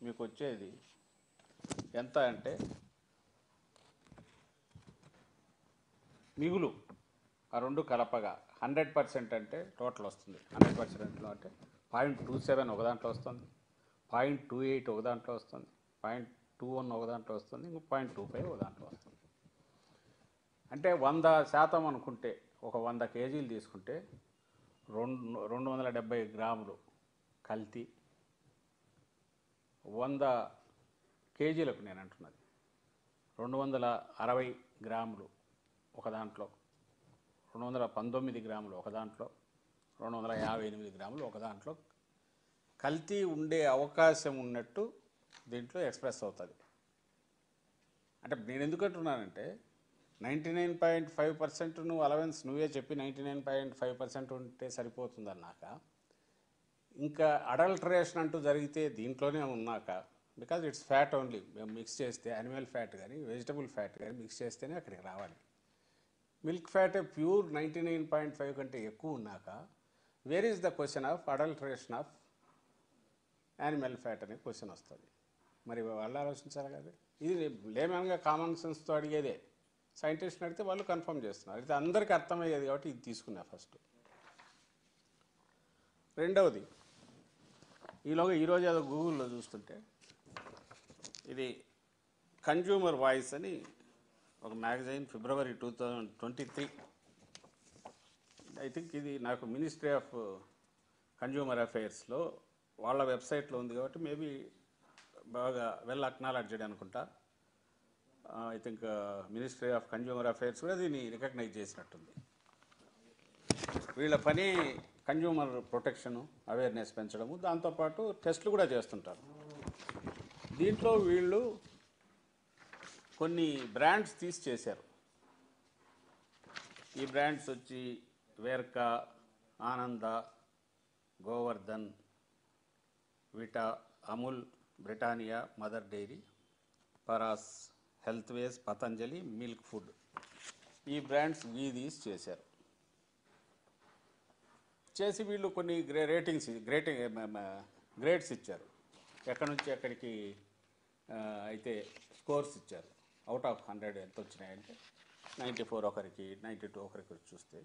మీకు వచ్చేది ఎంత అంటే మిగులు ఆ రెండు కలపగా 100% అంటే టోటల్ వస్తుంది. 100%లో అంటే 0.27 ఒక దాంట్లో వస్తుంది, 0.28 ఒక దాంట్లో వస్తుంది, 0.21 ఒక దాంట్లో వస్తుంది, ఇంకో 0.25 ఒక దాంట్లో వస్తుంది. అంటే 100% అనుకుంటే ఒక 100 కేజీలు తీసుకుంటే 270 గ్రాములు కల్తీ. 100 కేజీలకు నేను అంటున్నది 260 గ్రాములు ఒక దాంట్లో, 219 గ్రాములు ఒక దాంట్లో, 258 గ్రాములు ఒక దాంట్లో కల్తీ ఉండే అవకాశం ఉన్నట్టు దీంట్లో ఎక్స్ప్రెస్ అవుతుంది. అంటే నేను ఎందుకు అంటున్నానంటే 99.5% నువ్వు అలవెన్స్ నువ్వే చెప్పి 99.5% ఉంటే సరిపోతుందన్నాక ఇంకా అడల్టరేషన్ అంటూ జరిగితే దీంట్లోనే ఉన్నాక, బికాజ్ ఇట్స్ ఫ్యాట్ ఓన్లీ, మేము మిక్స్ చేస్తే యానిమల్ ఫ్యాట్ కానీ వెజిటబుల్ ఫ్యాట్ కానీ మిక్స్ చేస్తేనే అక్కడికి రావాలి. మిల్క్ ఫ్యాట్ ప్యూర్ 99.5 కంటే ఎక్కువ ఉన్నాక where is the question of adulteration of animal fat అనే క్వశ్చన్ వస్తుంది. మరి వాళ్ళు ఆలోచించాలి కదా. ఇది లేమన్గా కామన్ సెన్స్తో అడిగేదే. సైంటిస్ట్ని అడిగితే వాళ్ళు కన్ఫర్మ్ చేస్తున్నారు. అయితే అందరికీ అర్థమయ్యేది కాబట్టి ఇది తీసుకున్నా ఫస్ట్. రెండవది, ఈరోజు ఏదో గూగుల్లో చూస్తుంటే ఇది కన్జ్యూమర్ వాయిస్ అని ఒక మ్యాగజైన్, February 2023. ఐ థింక్ ఇది నాకు మినిస్ట్రీ ఆఫ్ కన్జ్యూమర్ అఫైర్స్లో వాళ్ళ వెబ్సైట్లో ఉంది కాబట్టి మేబీ బాగా వెల్ అక్నాలెడ్జ్డ్ అనుకుంటా. I think ministry of consumer affairs కూడా దీన్ని రికగ్నైజ్ చేసినట్టుంది. వీళ్ళ పని కన్జ్యూమర్ ప్రొటెక్షను, అవేర్నెస్ పెంచడము, దాంతోపాటు టెస్టులు కూడా చేస్తుంటారు. దీంట్లో వీళ్ళు కొన్ని బ్రాండ్స్ తీసి చేశారు. ఈ బ్రాండ్స్ వచ్చి Verka, Ananda, Govardhan, Vita, Amul, Britannia, Mother Dairy, Paras, health ways, Patanjali, milk food. ఈ బ్రాండ్స్ తీసి చేశారు. చేసి వీళ్ళు కొన్ని గ్రేడ్స్ ఇచ్చారు. ఎక్కడి నుంచి ఎక్కడికి అయితే స్కోర్స్ ఇచ్చారు. అవుట్ ఆఫ్ 100 ఎంత వచ్చినాయంటే 94 ఒకరికి, 92 ఒకరికి చూస్తే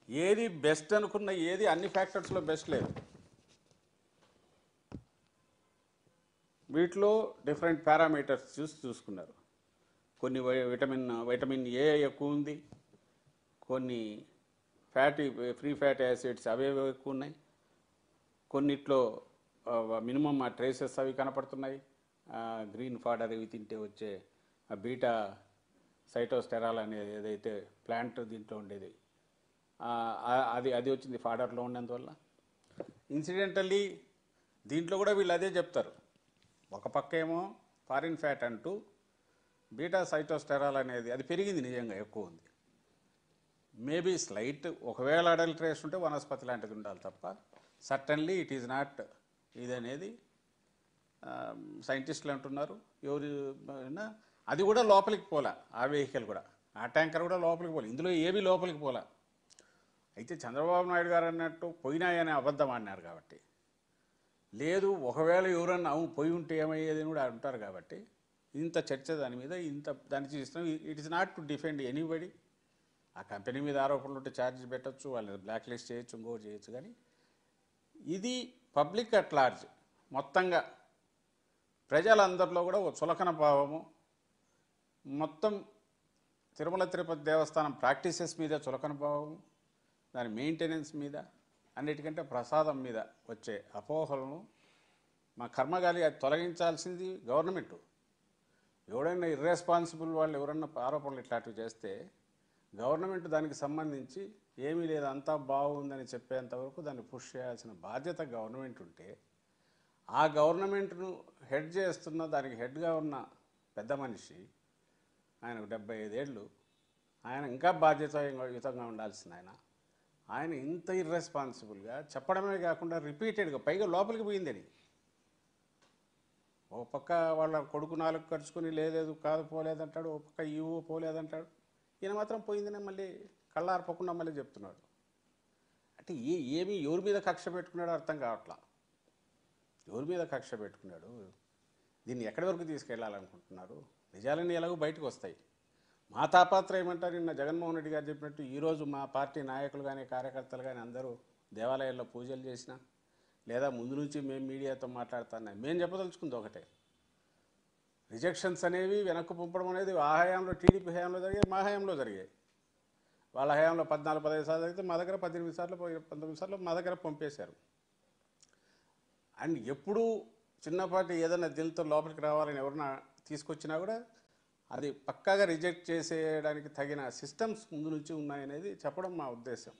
ఏది బెస్ట్ అనుకున్న ఏది అన్ని ఫ్యాక్టర్స్లో బెస్ట్ లేదు. వీటిలో డిఫరెంట్ పారామీటర్స్ చూసుకున్నారు. కొన్ని విటమిన్ ఏ ఎక్కువ ఉంది, కొన్ని ఫ్రీ ఫ్యాటీ యాసిడ్స్ అవేవో ఎక్కువ ఉన్నాయి, కొన్నిట్లో మినిమం ఆ ట్రేసెస్ అవి కనపడుతున్నాయి. గ్రీన్ ఫాడర్ ఇవి తింటే వచ్చే బీటా సైటోస్టెరాల్ అనేది ఏదైతే ప్లాంట్ దీంట్లో ఉండేది అది వచ్చింది ఫాడర్లో ఉన్నందువల్ల. ఇన్సిడెంటల్లీ దీంట్లో కూడా వీళ్ళు అదే చెప్తారు. ఒక పక్క ఏమో ఫారిన్ ఫ్యాట్ అంటూ బీటా సైటోస్టెరాల్ అనేది అది పెరిగింది, నిజంగా ఎక్కువ ఉంది. మేబీ స్లైట్, ఒకవేళ అడల్టరేషన్ ఉంటే వనస్పతి లాంటిది ఉండాలి తప్ప సర్టన్లీ ఇట్ ఈజ్ నాట్ ఇది అనేది సైంటిస్టులు అంటున్నారు. ఎవరు అది కూడా లోపలికి పోలా, ఆ వెహికల్ కూడా, ఆ ట్యాంకర్ కూడా లోపలికి పోలే, ఇందులో ఏవి లోపలికి పోలా. అయితే చంద్రబాబు నాయుడు గారు అన్నట్టు పోయినాయనే అబద్ధం అన్నారు కాబట్టి, లేదు ఒకవేళ ఎవరన్నా పోయి ఉంటే ఏమయ్యేది అని కూడా అంటారు కాబట్టి ఇంత చర్చ దాని మీద, దాన్ని చేస్తున్నాం. It is not to defend anybody. ఆ కంపెనీ మీద ఆరోపణలు ఉంటే ఛార్జెస్ పెట్టచ్చు, వాళ్ళని బ్లాక్ లిస్ట్ చేయొచ్చు, ఇంకోటి చేయొచ్చు. కానీ ఇది పబ్లిక్ అట్ లార్జ్, మొత్తంగా ప్రజలందరిలో కూడా ఓ చులకన భావము, మొత్తం తిరుమల తిరుపతి దేవస్థానం ప్రాక్టీసెస్ మీద చులకన భావము, దాని మెయింటెనెన్స్ మీద, అన్నిటికంటే ప్రసాదం మీద వచ్చే అపోహలను మా కర్మగాలి అది తొలగించాల్సింది గవర్నమెంటు. ఎవడైనా ఇర్రెస్పాన్సిబుల్ వాళ్ళు ఎవరన్నా ఆరోపణలు ఇట్లాంటివి చేస్తే గవర్నమెంట్ దానికి సంబంధించి ఏమీ లేదు అంతా బాగుందని చెప్పేంతవరకు దాన్ని పుష్ చేయాల్సిన బాధ్యత గవర్నమెంట్ ఉంటే, ఆ గవర్నమెంట్ను హెడ్ చేస్తున్న, దానికి హెడ్గా ఉన్న పెద్ద మనిషి, ఆయనకు 75 ఏళ్ళు, ఆయన ఇంకా బాధ్యతాయుతంగా ఉండాల్సిన ఆయన ఇంత ఇర్రెస్పాన్సిబుల్గా చెప్పడమే కాకుండా రిపీటెడ్గా, పైగా లోపలికి పోయిందని, ఓ పక్క వాళ్ళ కొడుకు 4 ఖర్చుకొని లేదు కాదు పోలేదంటాడు, ఓ పక్క ఈవో పోలేదంటాడు, ఈయన మాత్రం పోయిందని మళ్ళీ కళ్ళార్పకుండా మళ్ళీ చెప్తున్నాడు. అంటే ఏమి ఎవరి మీద కక్ష పెట్టుకున్నాడో అర్థం కావట్లా. ఎవరి మీద కక్ష పెట్టుకున్నాడు? దీన్ని ఎక్కడి వరకు తీసుకెళ్లాలనుకుంటున్నారు? నిజాలన్నీ ఎలాగో బయటకు వస్తాయి. మా తాపాత్రం ఏమంటారు, నిన్న జగన్మోహన్ రెడ్డి గారు చెప్పినట్టు ఈరోజు మా పార్టీ నాయకులు కానీ కార్యకర్తలు కానీ అందరూ దేవాలయాల్లో పూజలు చేసినా, లేదా ముందు నుంచి మేము మీడియాతో మాట్లాడుతున్నా మేము చెప్పదలుచుకుంది ఒకటే, రిజెక్షన్స్ అనేవి వెనక్కు పంపడం అనేది ఆ హయాంలో టీడీపీ హయాంలో జరిగాయి, మా హయాంలో జరిగాయి. వాళ్ళ హయాంలో 14-15 సార్లు జరిగితే మా దగ్గర 18 సార్లు 19 సార్లు మా దగ్గర పంపేశారు. అండ్ ఎప్పుడు చిన్నపాటి ఏదైనా దీనితో లోపలికి రావాలని ఎవరన్నా తీసుకొచ్చినా కూడా అది పక్కాగా రిజెక్ట్ చేసేయడానికి తగిన సిస్టమ్స్ ముందు నుంచి ఉన్నాయనేది చెప్పడం మా ఉద్దేశం.